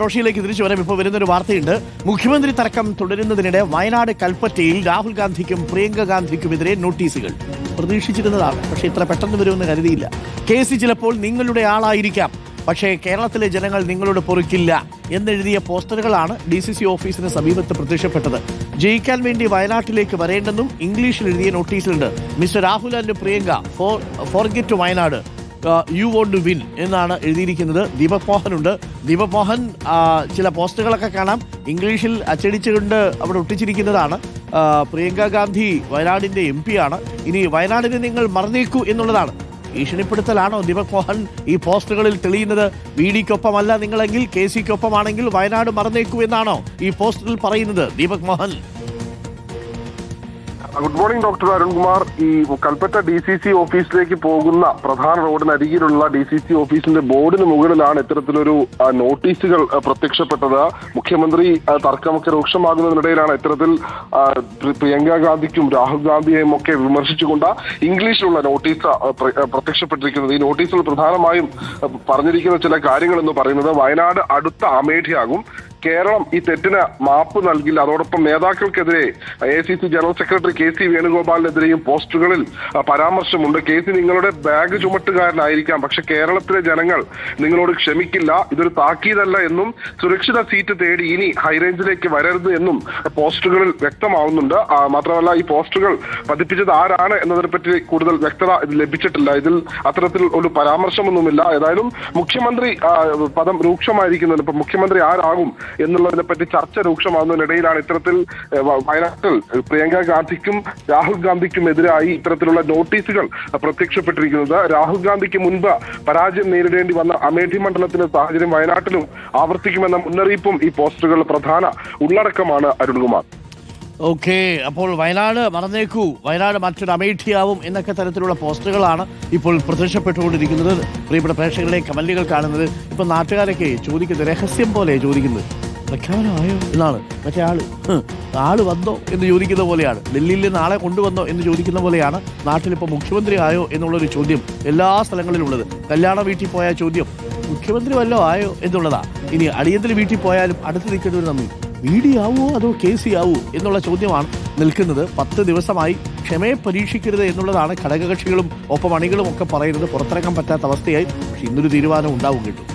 റോഷിയിലേക്ക് തിരിച്ചു വരാം. ഇപ്പോൾ വരുന്നൊരു വാർത്തയുണ്ട്. മുഖ്യമന്ത്രി തർക്കം തുടരുന്നതിനിടെ വയനാട് കൽപ്പറ്റയിൽ രാഹുൽ ഗാന്ധിക്കും പ്രിയങ്ക ഗാന്ധിക്കുമെതിരെ നോട്ടീസുകൾ. പ്രതീക്ഷിച്ചിരുന്നതാണ്, പക്ഷേ ഇത്ര പെട്ടെന്ന് വരുമെന്ന് കരുതിയില്ല. കേസ് ചിലപ്പോൾ നിങ്ങളുടെ ആളായിരിക്കാം, പക്ഷേ കേരളത്തിലെ ജനങ്ങൾ നിങ്ങളോട് പൊറുക്കില്ല എന്നെഴുതിയ പോസ്റ്ററുകളാണ് DCC ഓഫീസിന് സമീപത്ത് പ്രത്യക്ഷപ്പെട്ടത്. ജയിക്കാൻ വേണ്ടി വയനാട്ടിലേക്ക് വരേണ്ടെന്നും ഇംഗ്ലീഷിൽ എഴുതിയ നോട്ടീസിലുണ്ട്. Mister Rahul and Priyanka forget Wayanad, you won't to win എന്നാണ് എഴുതിയിരിക്കുന്നത്. ദീപക് മോഹനുണ്ട്. ദീപക് മോഹൻ ചില പോസ്റ്ററുകളൊക്കെ കാണാം, ഇംഗ്ലീഷിൽ അച്ചടിച്ചുകൊണ്ട് അവിടെ ഒട്ടിച്ചിരിക്കുന്നതാണ്. പ്രിയങ്ക ഗാന്ധി വയനാടിന്റെ MP ആണ്. ഇനി വയനാടിനെ നിങ്ങൾ മറന്നേക്കൂ എന്നുള്ളതാണ്. ഭീഷണിപ്പെടുത്തലാണോ ദീപക് മോഹൻ ഈ പോസ്റ്ററുകളിൽ തെളിയുന്നത്? VD-ക്കൊപ്പമല്ല നിങ്ങളെങ്കിൽ KC-ക്കൊപ്പമാണെങ്കിൽ വയനാട് മറന്നേക്കൂ എന്നാണോ ഈ പോസ്റ്ററിൽ പറയുന്നത് Deepak Mohan? Good morning doctor Arunkumar. ഈ കൽപ്പറ്റ DCC ഓഫീസിലേക്ക് പോകുന്ന പ്രധാന റോഡിനരികിലുള്ള DCC ഓഫീസിന്റെ ബോർഡിന് മുകളിലാണ് ഇത്തരത്തിലൊരു നോട്ടീസുകൾ പ്രത്യക്ഷപ്പെട്ടത്. മുഖ്യമന്ത്രി തർക്കമൊക്കെ രൂക്ഷമാകുന്നതിനിടയിലാണ് ഇത്തരത്തിൽ പ്രിയങ്ക ഗാന്ധിക്കും രാഹുൽ ഗാന്ധിയെയും ഒക്കെ വിമർശിച്ചുകൊണ്ട് ഇംഗ്ലീഷിലുള്ള നോട്ടീസ് പ്രത്യക്ഷപ്പെട്ടിരിക്കുന്നത്. ഈ നോട്ടീസിൽ പ്രധാനമായും പറഞ്ഞിരിക്കുന്ന ചില കാര്യങ്ങൾ എന്ന് പറയുന്നത്, വയനാട് അടുത്ത അമേഠിയാകും, കേരളം ഈ തെറ്റിന് മാപ്പ് നൽകില്ല. അതോടൊപ്പം നേതാക്കൾക്കെതിരെ ACC ജനറൽ സെക്രട്ടറി KC വേണുഗോപാലിനെതിരെയും പോസ്റ്ററുകളിൽ പരാമർശമുണ്ട്. KC നിങ്ങളുടെ ബാഗ് ചുമട്ടുകാരനായിരിക്കാം, പക്ഷെ കേരളത്തിലെ ജനങ്ങൾ നിങ്ങളോട് ക്ഷമിക്കില്ല. ഇതൊരു താക്കീതല്ല എന്നും സുരക്ഷിത സീറ്റ് തേടി ഇനി ഹൈറേഞ്ചിലേക്ക് വരരുത് എന്നും പോസ്റ്ററുകളിൽ വ്യക്തമാവുന്നുണ്ട്. മാത്രമല്ല, ഈ പോസ്റ്ററുകൾ പതിപ്പിച്ചത് ആരാണ് എന്നതിനെ പറ്റി കൂടുതൽ വ്യക്തത ലഭിച്ചിട്ടില്ല. ഇതിൽ അത്തരത്തിൽ ഒരു പരാമർശമൊന്നുമില്ല. ഏതായാലും മുഖ്യമന്ത്രി പദം രൂക്ഷമായിരിക്കുന്നുണ്ട്. ഇപ്പൊ മുഖ്യമന്ത്രി ആരാകും എന്നുള്ളതിനെ പറ്റി ചർച്ച രൂക്ഷമാകുന്നതിനിടയിലാണ് ഇത്തരത്തിൽ വയനാട്ടിൽ പ്രിയങ്ക ഗാന്ധിക്കും രാഹുൽ ഗാന്ധിക്കും എതിരായി ഇത്തരത്തിലുള്ള നോട്ടീസുകൾ പ്രത്യക്ഷപ്പെട്ടിരിക്കുന്നത്. രാഹുൽ ഗാന്ധിക്ക് മുൻപ് പരാജയം നേരിടേണ്ടി വന്ന അമേഠി മണ്ഡലത്തിലെ സാഹചര്യം വയനാട്ടിലും ആവർത്തിക്കുമെന്ന മുന്നറിയിപ്പും ഈ പോസ്റ്ററുകളുടെ പ്രധാന ഉള്ളടക്കമാണ്. അരുൺകുമാർ. ഓക്കെ, അപ്പോൾ വയനാട് മറന്നേക്കൂ, വയനാട് മറ്റൊരു അമേഠിയാവും എന്നൊക്കെ തരത്തിലുള്ള പോസ്റ്ററുകളാണ് ഇപ്പോൾ പ്രത്യക്ഷപ്പെട്ടുകൊണ്ടിരിക്കുന്നത്. പ്രിയപ്പെട്ട പ്രേക്ഷകരുടെ കമന്റുകൾ കാണുന്നത് ഇപ്പം നാട്ടുകാരൊക്കെ ചോദിക്കുന്നത്, രഹസ്യം പോലെ ചോദിക്കുന്നത്, പ്രഖ്യാപനമായോ എന്നാണ്. മറ്റേ ആള് വന്നോ എന്ന് ചോദിക്കുന്ന പോലെയാണ്. ഡൽഹിയിൽ നിന്ന് ആളെ കൊണ്ടുവന്നോ എന്ന് ചോദിക്കുന്ന പോലെയാണ്. നാട്ടിലിപ്പോൾ മുഖ്യമന്ത്രി ആയോ എന്നുള്ളൊരു ചോദ്യം എല്ലാ സ്ഥലങ്ങളിലും ഉള്ളത്. കല്യാണ വീട്ടിൽ പോയ ചോദ്യം മുഖ്യമന്ത്രി വല്ലോ ആയോ എന്നുള്ളതാണ്. ഇനി അടിയന്തര വീട്ടിൽ പോയാലും അടുത്ത് നിൽക്കേണ്ടവർ തമ്മിൽ VD ആവോ അതോ KC ആവോ എന്നുള്ള ചോദ്യമാണ് നിൽക്കുന്നത്. 10 ദിവസമായി ക്ഷമയെ പരീക്ഷിക്കരുത് എന്നുള്ളതാണ് ഘടകകക്ഷികളും ഒപ്പം അണികളും ഒക്കെ പറയുന്നത്. പുറത്തിറക്കാൻ പറ്റാത്ത അവസ്ഥയായി. പക്ഷെ ഇന്നൊരു തീരുമാനം ഉണ്ടാവും കേട്ടോ.